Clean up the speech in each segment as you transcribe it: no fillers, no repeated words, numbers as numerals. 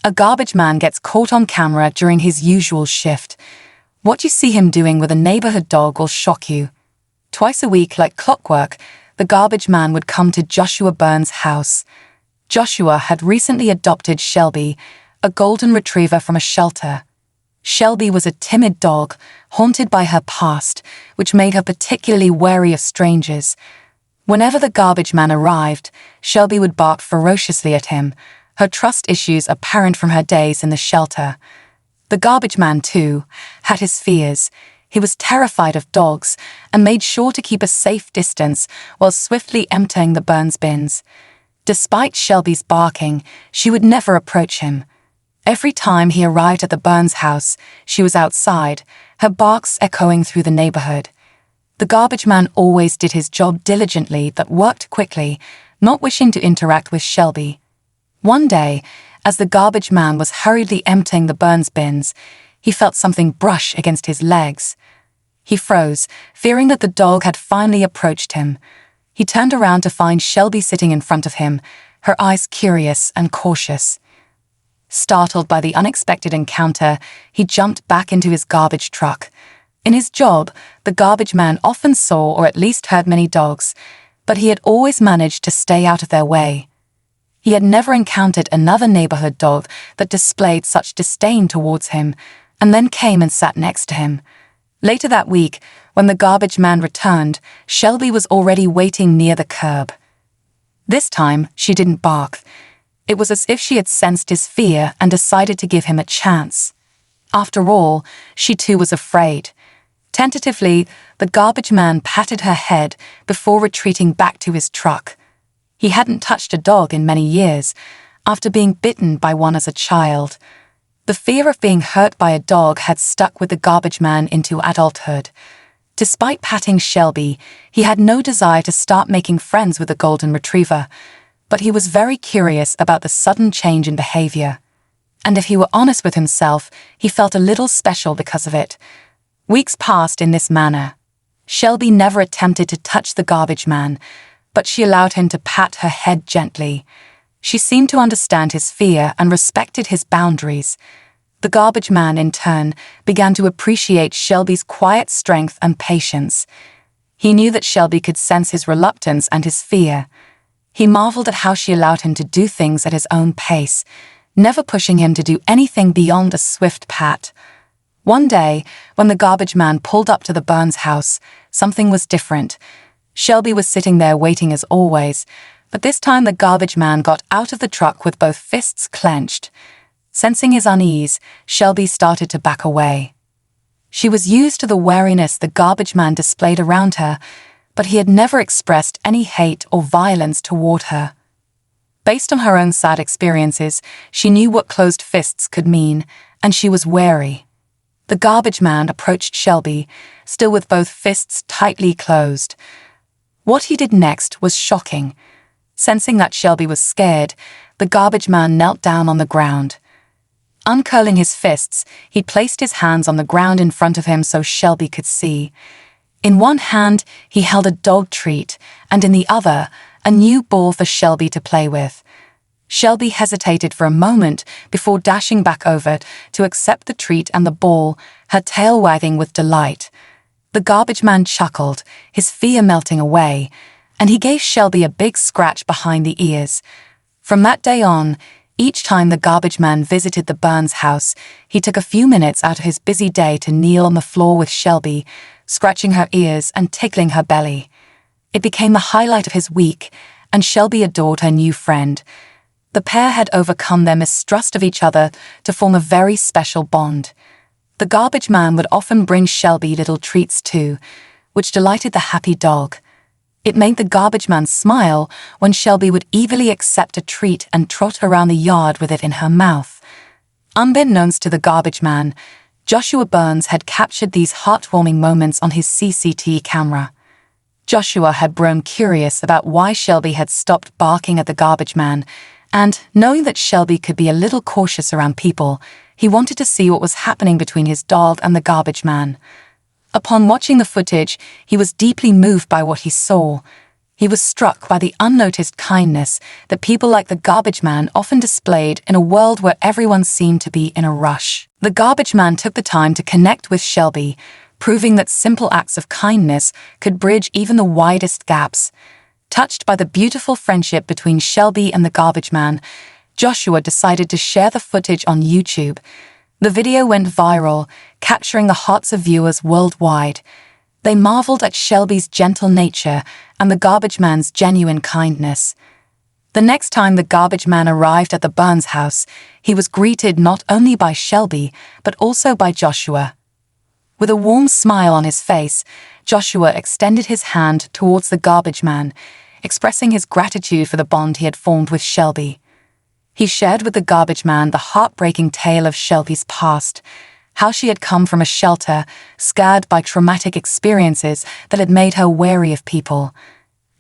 A garbage man gets caught on camera during his usual shift. What you see him doing with a neighborhood dog will shock you. Twice a week, like clockwork, the garbage man would come to Joshua Burns' house. Joshua had recently adopted Shelby, a golden retriever from a shelter. Shelby was a timid dog, haunted by her past, which made her particularly wary of strangers. Whenever the garbage man arrived, Shelby would bark ferociously at him, her trust issues apparent from her days in the shelter. The garbage man, too, had his fears. He was terrified of dogs and made sure to keep a safe distance while swiftly emptying the Burns bins. Despite Shelby's barking, she would never approach him. Every time he arrived at the Burns house, she was outside, her barks echoing through the neighborhood. The garbage man always did his job diligently but worked quickly, not wishing to interact with Shelby. One day, as the garbage man was hurriedly emptying the Burns bins, he felt something brush against his legs. He froze, fearing that the dog had finally approached him. He turned around to find Shelby sitting in front of him, her eyes curious and cautious. Startled by the unexpected encounter, he jumped back into his garbage truck. In his job, the garbage man often saw or at least heard many dogs, but he had always managed to stay out of their way. He had never encountered another neighborhood dog that displayed such disdain towards him, and then came and sat next to him. Later that week, when the garbage man returned, Shelby was already waiting near the curb. This time, she didn't bark. It was as if she had sensed his fear and decided to give him a chance. After all, she too was afraid. Tentatively, the garbage man patted her head before retreating back to his truck. He hadn't touched a dog in many years, after being bitten by one as a child. The fear of being hurt by a dog had stuck with the garbage man into adulthood. Despite patting Shelby, he had no desire to start making friends with the golden retriever, but he was very curious about the sudden change in behavior. And if he were honest with himself, he felt a little special because of it. Weeks passed in this manner. Shelby never attempted to touch the garbage man, but she allowed him to pat her head gently. She seemed to understand his fear and respected his boundaries. The garbage man, in turn, began to appreciate Shelby's quiet strength and patience. He knew that Shelby could sense his reluctance and his fear. He marveled at how she allowed him to do things at his own pace, never pushing him to do anything beyond a swift pat. One day, when the garbage man pulled up to the Burns house, something was different. Shelby was sitting there waiting as always, but this time the garbage man got out of the truck with both fists clenched. Sensing his unease, Shelby started to back away. She was used to the wariness the garbage man displayed around her, but he had never expressed any hate or violence toward her. Based on her own sad experiences, she knew what closed fists could mean, and she was wary. The garbage man approached Shelby, still with both fists tightly closed. What he did next was shocking. Sensing that Shelby was scared, the garbage man knelt down on the ground. Uncurling his fists, he placed his hands on the ground in front of him so Shelby could see. In one hand, he held a dog treat, and in the other, a new ball for Shelby to play with. Shelby hesitated for a moment before dashing back over to accept the treat and the ball, her tail wagging with delight. The garbage man chuckled, his fear melting away, and he gave Shelby a big scratch behind the ears. From that day on, each time the garbage man visited the Burns house, he took a few minutes out of his busy day to kneel on the floor with Shelby, scratching her ears and tickling her belly. It became the highlight of his week, and Shelby adored her new friend. The pair had overcome their mistrust of each other to form a very special bond. The garbage man would often bring Shelby little treats too, which delighted the happy dog. It made the garbage man smile when Shelby would eagerly accept a treat and trot around the yard with it in her mouth. Unbeknownst to the garbage man, Joshua Burns had captured these heartwarming moments on his CCTV camera. Joshua had grown curious about why Shelby had stopped barking at the garbage man, and, knowing that Shelby could be a little cautious around people, he wanted to see what was happening between his dog and the garbage man. Upon watching the footage, he was deeply moved by what he saw. He was struck by the unnoticed kindness that people like the garbage man often displayed in a world where everyone seemed to be in a rush. The garbage man took the time to connect with Shelby, proving that simple acts of kindness could bridge even the widest gaps. Touched by the beautiful friendship between Shelby and the garbage man, Joshua decided to share the footage on YouTube. The video went viral, capturing the hearts of viewers worldwide. They marveled at Shelby's gentle nature and the garbage man's genuine kindness. The next time the garbage man arrived at the Burns house, he was greeted not only by Shelby, but also by Joshua. With a warm smile on his face, Joshua extended his hand towards the garbage man, expressing his gratitude for the bond he had formed with Shelby. He shared with the garbage man the heartbreaking tale of Shelby's past, how she had come from a shelter, scarred by traumatic experiences that had made her wary of people.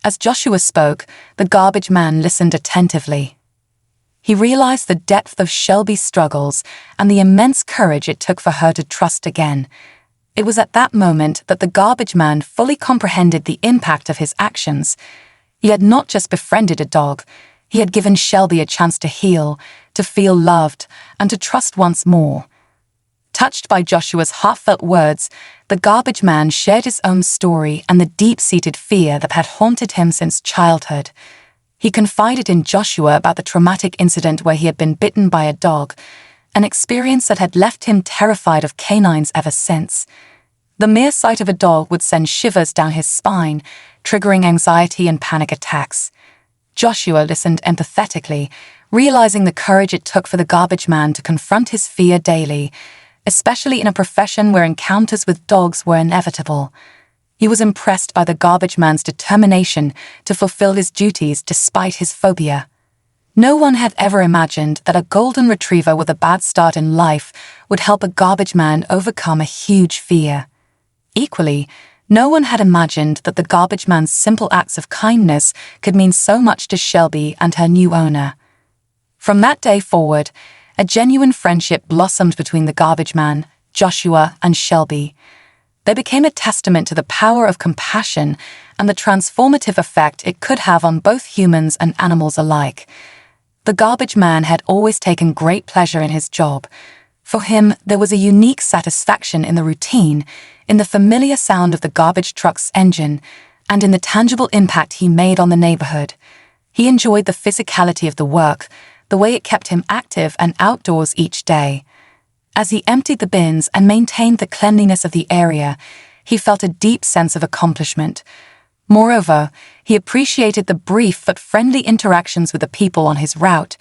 As Joshua spoke, the garbage man listened attentively. He realized the depth of Shelby's struggles and the immense courage it took for her to trust again. It was at that moment that the garbage man fully comprehended the impact of his actions. He had not just befriended a dog, he had given Shelby a chance to heal, to feel loved, and to trust once more. Touched by Joshua's heartfelt words, the garbage man shared his own story and the deep-seated fear that had haunted him since childhood. He confided in Joshua about the traumatic incident where he had been bitten by a dog, an experience that had left him terrified of canines ever since. The mere sight of a dog would send shivers down his spine, triggering anxiety and panic attacks. Joshua listened empathetically, realizing the courage it took for the garbage man to confront his fear daily, especially in a profession where encounters with dogs were inevitable. He was impressed by the garbage man's determination to fulfill his duties despite his phobia. No one had ever imagined that a golden retriever with a bad start in life would help a garbage man overcome a huge fear. Equally, no one had imagined that the garbage man's simple acts of kindness could mean so much to Shelby and her new owner. From that day forward, a genuine friendship blossomed between the garbage man, Joshua, and Shelby. They became a testament to the power of compassion and the transformative effect it could have on both humans and animals alike. The garbage man had always taken great pleasure in his job. For him, there was a unique satisfaction in the routine, in the familiar sound of the garbage truck's engine, and in the tangible impact he made on the neighborhood. He enjoyed the physicality of the work, the way it kept him active and outdoors each day. As he emptied the bins and maintained the cleanliness of the area, he felt a deep sense of accomplishment. Moreover, he appreciated the brief but friendly interactions with the people on his route,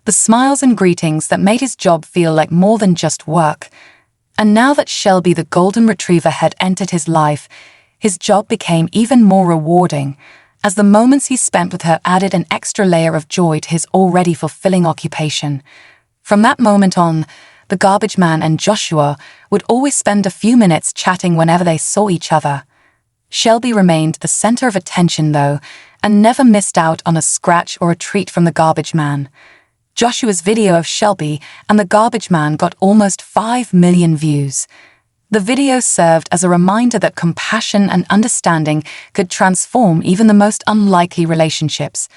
the smiles and greetings that made his job feel like more than just work. And now that Shelby the golden retriever had entered his life, his job became even more rewarding, as the moments he spent with her added an extra layer of joy to his already fulfilling occupation. From that moment on, the garbage man and Joshua would always spend a few minutes chatting whenever they saw each other. Shelby remained the center of attention, though, and never missed out on a scratch or a treat from the garbage man. Joshua's video of Shelby and the garbage man got almost 5 million views. The video served as a reminder that compassion and understanding could transform even the most unlikely relationships.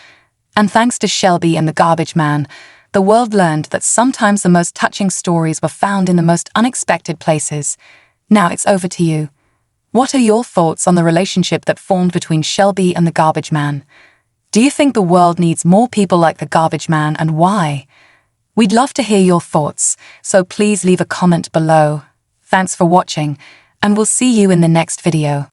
And thanks to Shelby and the garbage man, the world learned that sometimes the most touching stories were found in the most unexpected places. Now it's over to you. What are your thoughts on the relationship that formed between Shelby and the garbage man? Do you think the world needs more people like the garbage man, and why? We'd love to hear your thoughts, so please leave a comment below. Thanks for watching, and we'll see you in the next video.